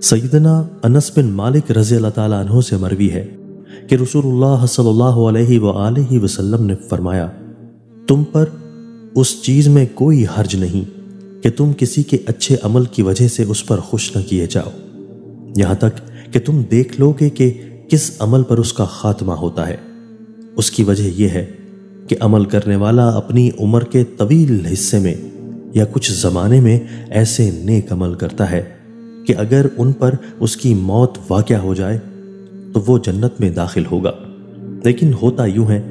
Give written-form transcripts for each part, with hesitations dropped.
سیدنا انس بن مالک رضی اللہ تعالیٰ عنہ سے مروی ہے کہ رسول اللہ صلی اللہ علیہ وآلہ وسلم نے فرمایا، تم پر اس چیز میں کوئی حرج نہیں کہ تم کسی کے اچھے عمل کی وجہ سے اس پر خوش نہ کیے جاؤ، یہاں تک کہ تم دیکھ لو گے کہ کس عمل پر اس کا خاتمہ ہوتا ہے۔ اس کی وجہ یہ ہے کہ عمل کرنے والا اپنی عمر کے طویل حصے میں یا کچھ زمانے میں ایسے نیک عمل کرتا ہے کہ اگر ان پر اس کی موت واقع ہو جائے تو وہ جنت میں داخل ہوگا، لیکن ہوتا یوں ہے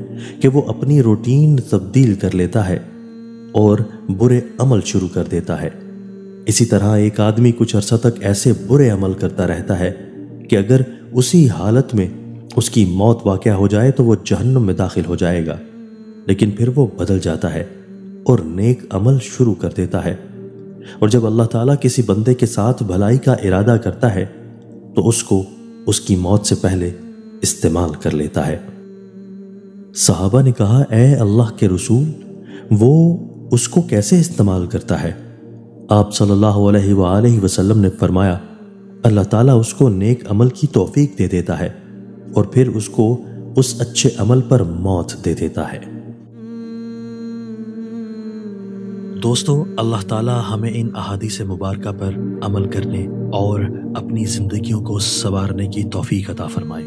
کہ وہ اپنی روٹین تبدیل کر لیتا ہے اور برے عمل شروع کر دیتا ہے۔ اسی طرح ایک آدمی کچھ عرصہ تک ایسے برے عمل کرتا رہتا ہے کہ اگر اسی حالت میں اس کی موت واقع ہو جائے تو وہ جہنم میں داخل ہو جائے گا، لیکن پھر وہ بدل جاتا ہے اور نیک عمل شروع کر دیتا ہے، اور جب اللہ تعالیٰ کسی بندے کے ساتھ بھلائی کا ارادہ کرتا ہے تو اس کو اس کی موت سے پہلے استعمال کر لیتا ہے۔ صحابہ نے کہا، اے اللہ کے رسول، وہ اس کو کیسے استعمال کرتا ہے؟ آپ صلی اللہ علیہ وآلہ وسلم نے فرمایا، اللہ تعالیٰ اس کو نیک عمل کی توفیق دے دیتا ہے اور پھر اس کو اس اچھے عمل پر موت دے دیتا ہے۔ دوستو، اللہ تعالیٰ ہمیں ان احادیث مبارکہ پر عمل کرنے اور اپنی زندگیوں کو سنوارنے کی توفیق عطا فرمائے۔